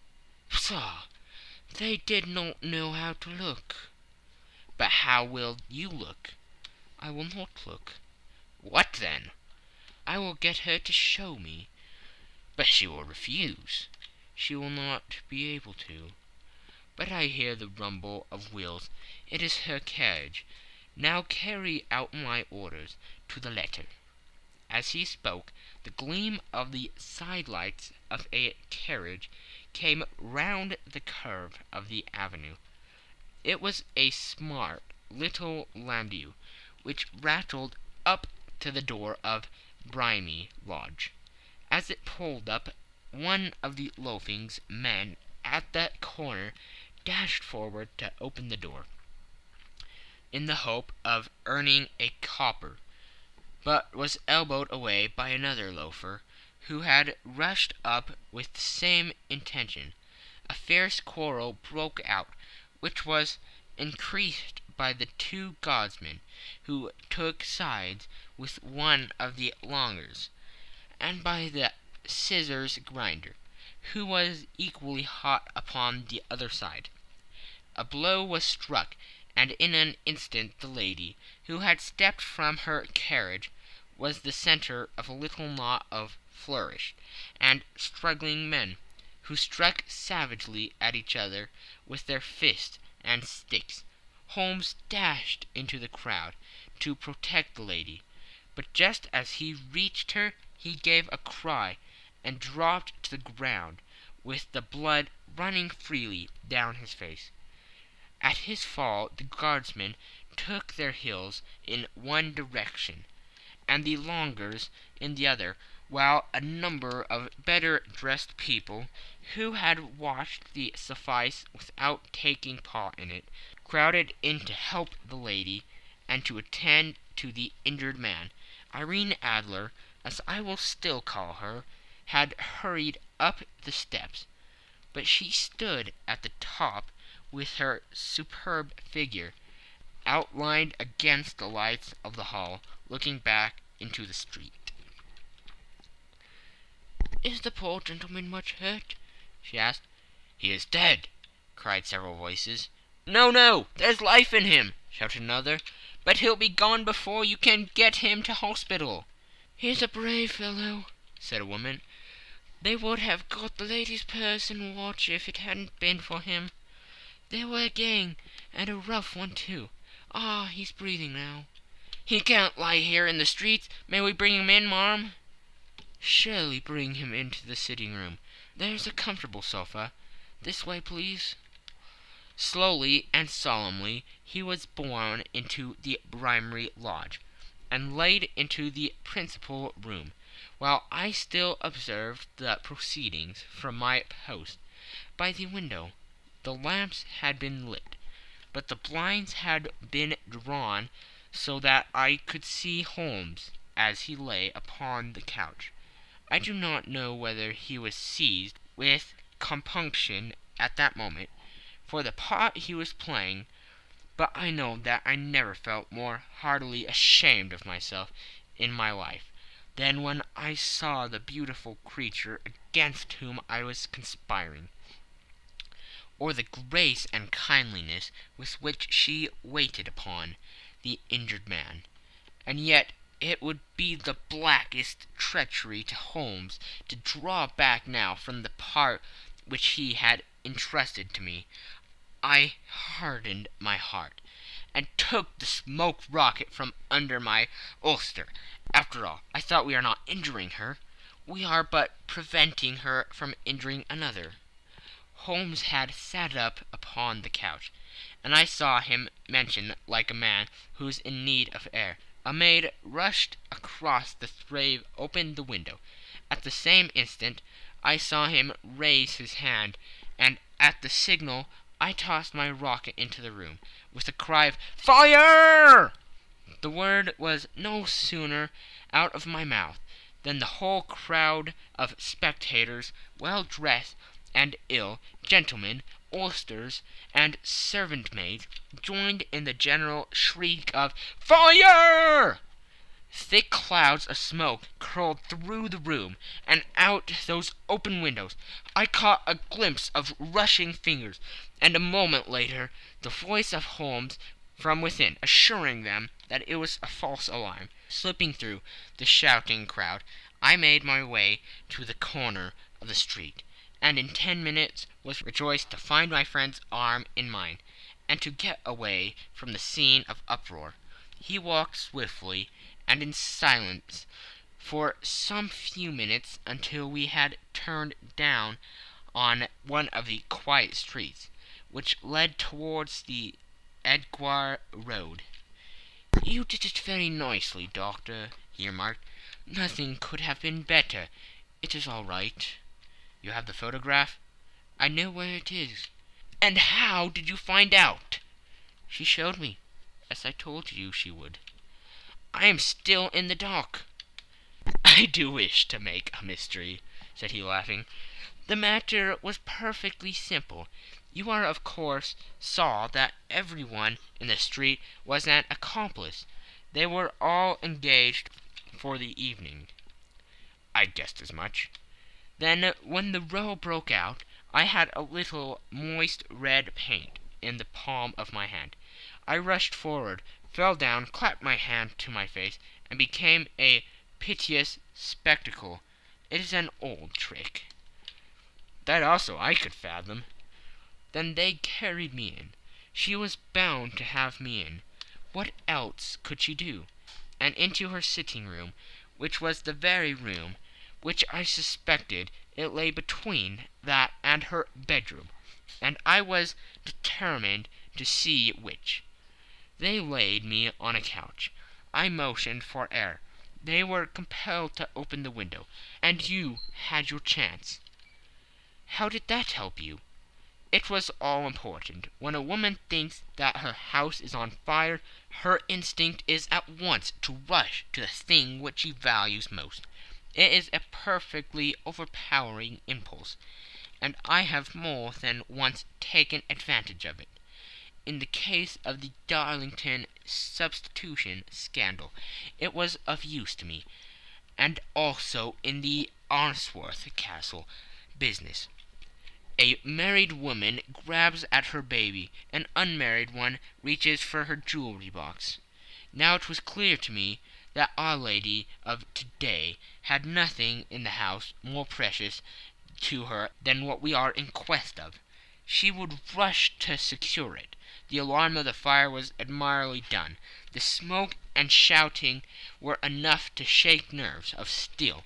"Pshaw! They did not know how to look." "But how will you look?" "I will not look." "What then?" "I will get her to show me." "But she will refuse." "She will not be able to. But I hear the rumble of wheels. It is her carriage. Now carry out my orders to the letter." As he spoke, the gleam of the side-lights of a carriage came round the curve of the avenue. It was a smart little landau, which rattled up to the door of Bohemia Lodge. As it pulled up, one of the loafing men at the corner dashed forward to open the door, in the hope of earning a copper, but was elbowed away by another loafer, who had rushed up with the same intention. A fierce quarrel broke out, which was increased by the 2 guardsmen, who took sides with one of the longers, and by the scissors grinder, who was equally hot upon the other side. A blow was struck, and in an instant the lady, who had stepped from her carriage, was the centre of a little knot of flourished and struggling men, who struck savagely at each other with their fists and sticks. Holmes dashed into the crowd to protect the lady, but just as he reached her he gave a cry and dropped to the ground, with the blood running freely down his face. At his fall the guardsmen took their heels in one direction, and the longers in the other, while a number of better-dressed people, who had watched the suffice without taking part in it, crowded in to help the lady and to attend to the injured man. Irene Adler, as I will still call her, had hurried up the steps, but she stood at the top with her superb figure outlined against the lights of the hall, looking back into the street. "Is the poor gentleman much hurt?" she asked. "He is dead," cried several voices. "No, no, there's life in him," shouted another, "but he'll be gone before you can get him to hospital." "He's a brave fellow," said a woman. "They would have got the lady's purse and watch if it hadn't been for him. They were a gang, and a rough one, too. Ah, he's breathing now." "He can't lie here in the streets. May we bring him in, marm?" "Surely bring him into the sitting-room. There's a comfortable sofa. This way, please." Slowly and solemnly he was borne into the Bohemia Lodge, and laid into the principal room, while I still observed the proceedings from my post by the window. The lamps had been lit, but the blinds had been drawn so that I could see Holmes as he lay upon the couch. I do not know whether he was seized with compunction at that moment for the part he was playing, but I know that I never felt more heartily ashamed of myself in my life than when I saw the beautiful creature against whom I was conspiring, or the grace and kindliness with which she waited upon the injured man. And yet it would be the blackest treachery to Holmes to draw back now from the part which he had entrusted to me. I hardened my heart, and took the smoked rocket from under my ulster. After all, I thought, we are not injuring her. We are but preventing her from injuring another. Holmes had sat up upon the couch, and I saw him mention like a man who's in need of air. A maid rushed across the threshold, opened the window. At the same instant I saw him raise his hand, and at the signal I tossed my rocket into the room, with a cry of "Fire!" The word was no sooner out of my mouth than the whole crowd of spectators, well dressed and ill, gentlemen, ulsters, and servant-maids, joined in the general shriek of "Fire!" Thick clouds of smoke curled through the room, and out those open windows. I caught a glimpse of rushing fingers, and a moment later the voice of Holmes from within, assuring them that it was a false alarm. Slipping through the shouting crowd, I made my way to the corner of the street, and in 10 minutes was rejoiced to find my friend's arm in mine, and to get away from the scene of uproar. He walked swiftly and in silence for some few minutes until we had turned down on one of the quiet streets which led towards the Edgware Road. "You did it very nicely, Doctor," he remarked. "Nothing could have been better. It is all right." "You have the photograph?" "I know where it is." "And how did you find out?" "She showed me, as I told you she would." "I am still in the dark." "I do wish to make a mystery," said he, laughing. "The matter was perfectly simple. You are, of course, saw that everyone in the street was an accomplice. They were all engaged for the evening." "I guessed as much." "Then, when the row broke out, I had a little moist red paint in the palm of my hand. I rushed forward, fell down, clapped my hand to my face, and became a piteous spectacle. It is an old trick." "That also I could fathom." "Then they carried me in. She was bound to have me in. What else could she do? And into her sitting-room, which was the very room which I suspected. It lay between that and her bedroom, and I was determined to see which. They laid me on a couch. I motioned for air. They were compelled to open the window, and you had your chance." "How did that help you?" "It was all important. When a woman thinks that her house is on fire, her instinct is at once to rush to the thing which she values most. It is a perfectly overpowering impulse, and I have more than once taken advantage of it. In the case of the Darlington substitution scandal it was of use to me, and also in the Arnsworth Castle business. A married woman grabs at her baby, an unmarried one reaches for her jewelry box. Now it was clear to me that Our Lady of to-day had nothing in the house more precious to her than what we are in quest of. She would rush to secure it. The alarm of the fire was admirably done. The smoke and shouting were enough to shake nerves of steel.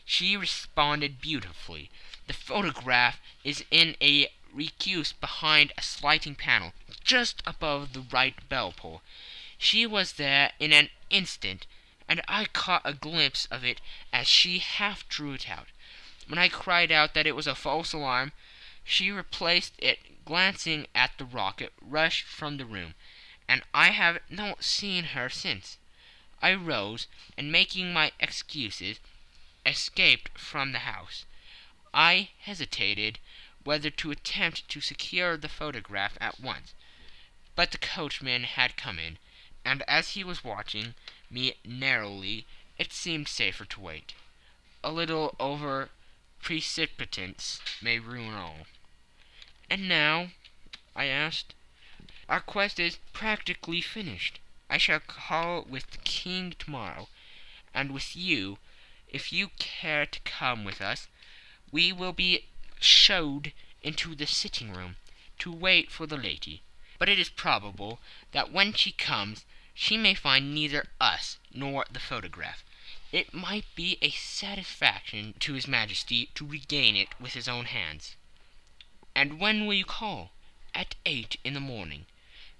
She responded beautifully. The photograph is in a recuse behind a sliding panel, just above the right bell pull. She was there in an instant, and I caught a glimpse of it as she half drew it out. When I cried out that it was a false alarm, she replaced it, glancing at the rocket, rushed from the room, and I have not seen her since. I rose, and making my excuses, escaped from the house. I hesitated whether to attempt to secure the photograph at once, but the coachman had come in, and as he was watching me narrowly, it seemed safer to wait. A little over precipitance may ruin all. "And now?" I asked. "Our quest is practically finished. I shall call with the king tomorrow, and with you, if you care to come with us. We will be showed into the sitting room to wait for the lady. But it is probable that when she comes she may find neither us nor the photograph. It might be a satisfaction to his Majesty to regain it with his own hands." "And when will you call?" "At 8 in the morning.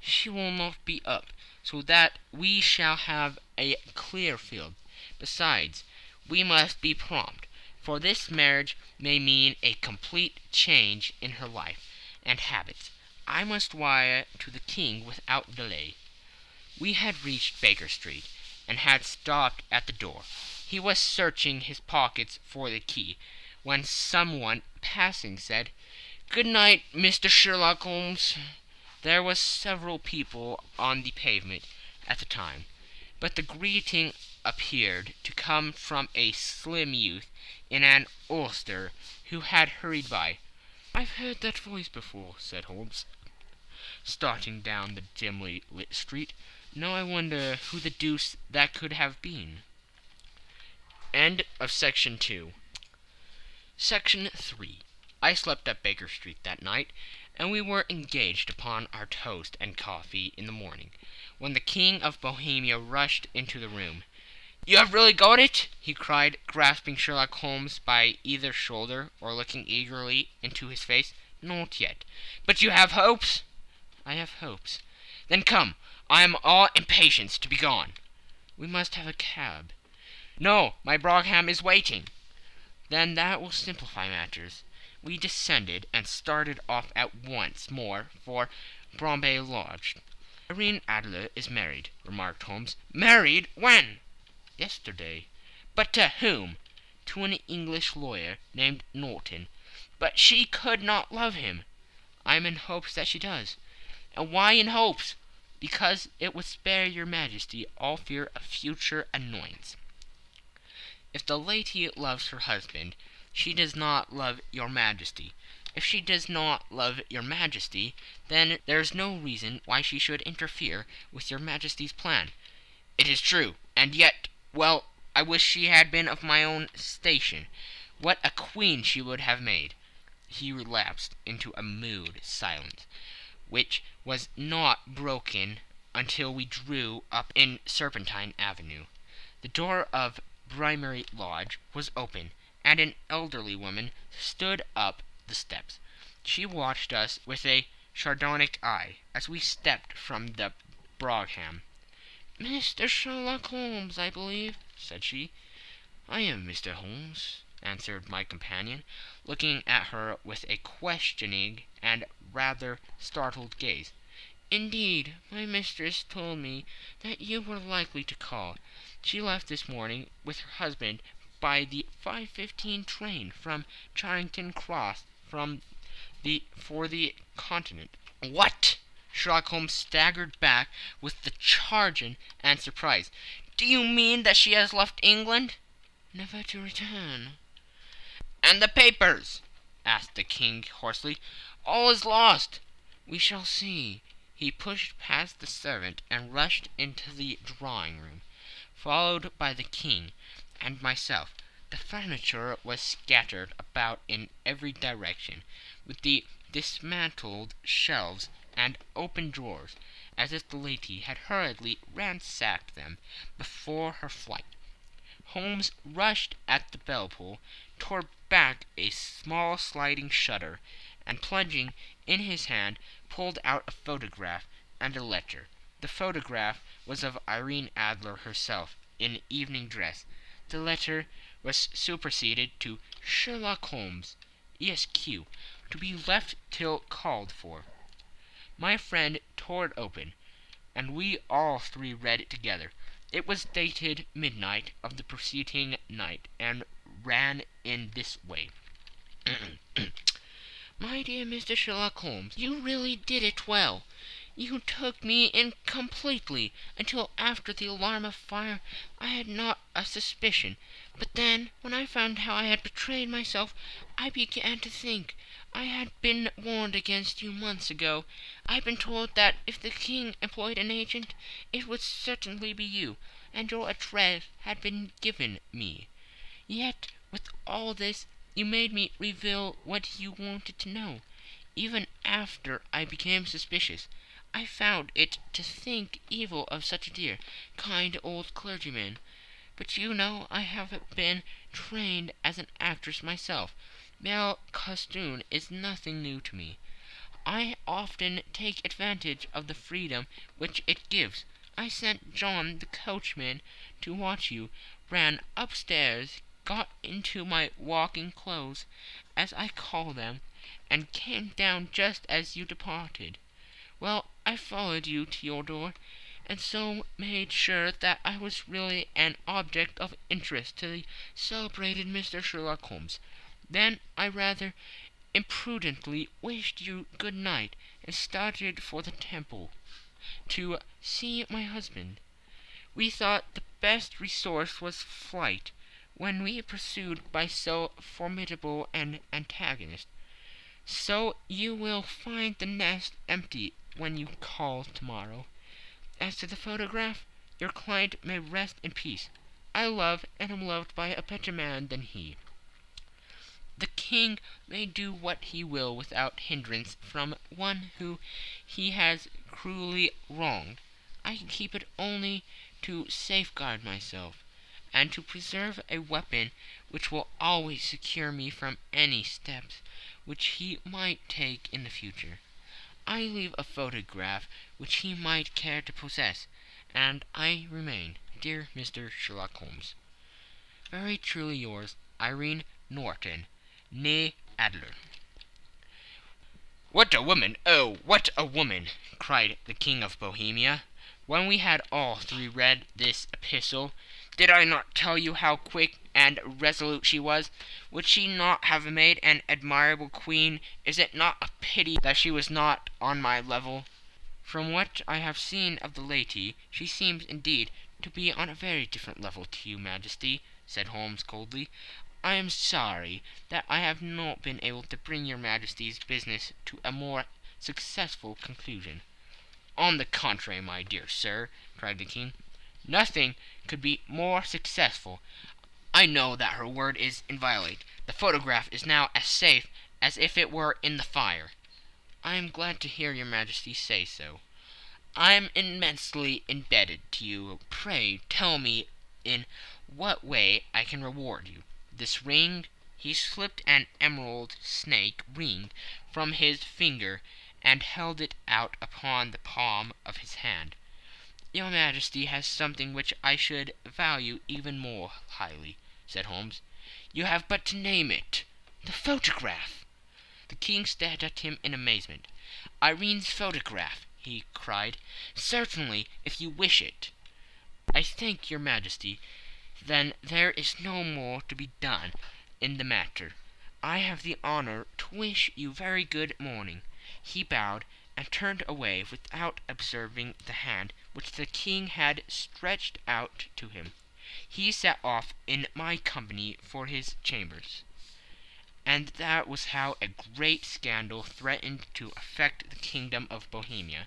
She will not be up, so that we shall have a clear field. Besides, we must be prompt, for this marriage may mean a complete change in her life and habits. I must wire to the king without delay." We had reached Baker Street, and had stopped at the door. He was searching his pockets for the key, when someone passing said, "Good night, Mr. Sherlock Holmes." There were several people on the pavement at the time, but the greeting appeared to come from a slim youth in an ulster who had hurried by. "I've heard that voice before," said Holmes, starting down the dimly lit street. "Now I wonder who the deuce that could have been." End of Section 2. Section 3. I slept at Baker Street that night, and we were engaged upon our toast and coffee in the morning, when the King of Bohemia rushed into the room. "You have really got it?" he cried, grasping Sherlock Holmes by either shoulder, or looking eagerly into his face. "Not yet." "But you have hopes?" "I have hopes." "Then come. I am all impatience to be gone." "We must have a cab." "No, my brougham is waiting." "Then that will simplify matters." We descended, and started off at once more for Bombay Lodge. "Irene Adler is married," remarked Holmes. "Married? When?" "Yesterday." "But to whom?" "To an English lawyer named Norton." "But she could not love him." "I am in hopes that she does." "And why in hopes?" "Because it would spare your Majesty all fear of future annoyance. If the lady loves her husband, she does not love your Majesty. If she does not love your Majesty, then there is no reason why she should interfere with your Majesty's plan." "It is true, and yet, well, I wish she had been of my own station. What a queen she would have made." He relapsed into a mood silence, which was not broken until we drew up in Serpentine Avenue. The door of Brimary Lodge was open, and an elderly woman stood up the steps. She watched us with a sardonic eye as we stepped from the brougham. "Mr. Sherlock Holmes, I believe," said she. "I am Mr. Holmes," answered my companion, looking at her with a questioning and rather startled gaze. "Indeed, my mistress told me that you were likely to call. She left this morning with her husband by the 5:15 train from Charing Cross for the Continent." "What?" Sherlock Holmes staggered back with the charge and surprise. "Do you mean that she has left England?" "Never to return." "And the papers?" asked the king hoarsely. "All is lost." "We shall see." He pushed past the servant and rushed into the drawing-room, followed by the king and myself. The furniture was scattered about in every direction, with the dismantled shelves and open drawers, as if the lady had hurriedly ransacked them before her flight. Holmes rushed at the bell-pull, tore back a small sliding shutter, and plunging in his hand, pulled out a photograph and a letter. The photograph was of Irene Adler herself, in evening dress. The letter was superseded to Sherlock Holmes, Esq., to be left till called for. My friend tore it open, and we all three read it together. It was dated midnight of the preceding night, and ran in this way. My dear Mr. Sherlock Holmes, you really did it well. You took me in completely. Until after the alarm of fire I had not a suspicion. But then, when I found how I had betrayed myself, I began to think. I had been warned against you months ago. I had been told that if the king employed an agent, it would certainly be you, and your address had been given me. Yet, with all this, you made me reveal what you wanted to know. Even after I became suspicious, I found it to think evil of such a dear, kind old clergyman. But you know I have been trained as an actress myself. Male costume is nothing new to me. I often take advantage of the freedom which it gives. I sent John the coachman to watch you, ran upstairs, got into my walking clothes, as I call them, and came down just as you departed. Well, I followed you to your door, and so made sure that I was really an object of interest to the celebrated Mr. Sherlock Holmes. Then I rather imprudently wished you good night, and started for the Temple to see my husband. We thought the best resource was flight, when we pursued by so formidable an antagonist. So you will find the nest empty when you call tomorrow. As to the photograph, your client may rest in peace. I love and am loved by a better man than he. The king may do what he will without hindrance from one who he has cruelly wronged. I can keep it only to safeguard myself, and to preserve a weapon which will always secure me from any steps which he might take in the future. I leave a photograph which he might care to possess, and I remain, dear Mr. Sherlock Holmes, very truly yours, Irene Adler. What a woman! Oh, what a woman! Cried the King of Bohemia, when we had all three read this epistle. Did I not tell you how quick and resolute she was? Would she not have made an admirable queen? Is it not a pity that she was not on my level? From what I have seen of the lady, she seems indeed to be on a very different level to you, Majesty, said Holmes coldly. I am sorry that I have not been able to bring your Majesty's business to a more successful conclusion. On the contrary, my dear sir, cried the King, nothing could be more successful. I know that her word is inviolate. The photograph is now as safe as if it were in the fire. I am glad to hear your Majesty say so. I am immensely indebted to you. Pray tell me in what way I can reward you. This ring, he slipped an emerald snake ring from his finger and held it out upon the palm of his hand. Your Majesty has something which I should value even more highly, said Holmes. You have but to name it. The photograph. The King stared at him in amazement. Irene's photograph, he cried. Certainly, if you wish it. I thank your Majesty. Then there is no more to be done in the matter. I have the honor to wish you very good morning. He bowed and turned away without observing the hand which the King had stretched out to him. He set off in my company for his chambers. And that was how a great scandal threatened to affect the kingdom of Bohemia,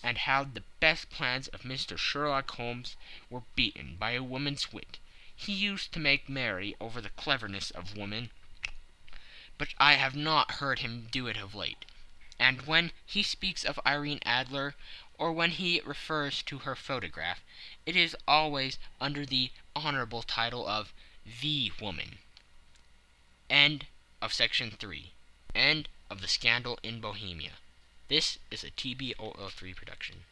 and how the best plans of Mr. Sherlock Holmes were beaten by a woman's wit. He used to make merry over the cleverness of women, but I have not heard him do it of late. And when he speaks of Irene Adler, or when he refers to her photograph, it is always under the honorable title of the woman. End of section 3. End of the scandal in Bohemia. This is a TB003 production.